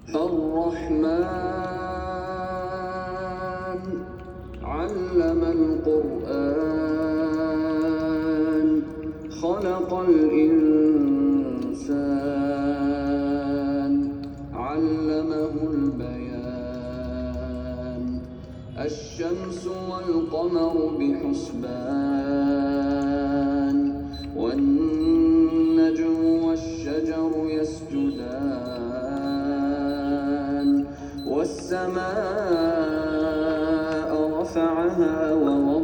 الرحمن علم القرآن خلق الإنسان علمه البيان الشمس والقمر بحسبان والنجم والشجر يسجدان والسماء رفعها ووضع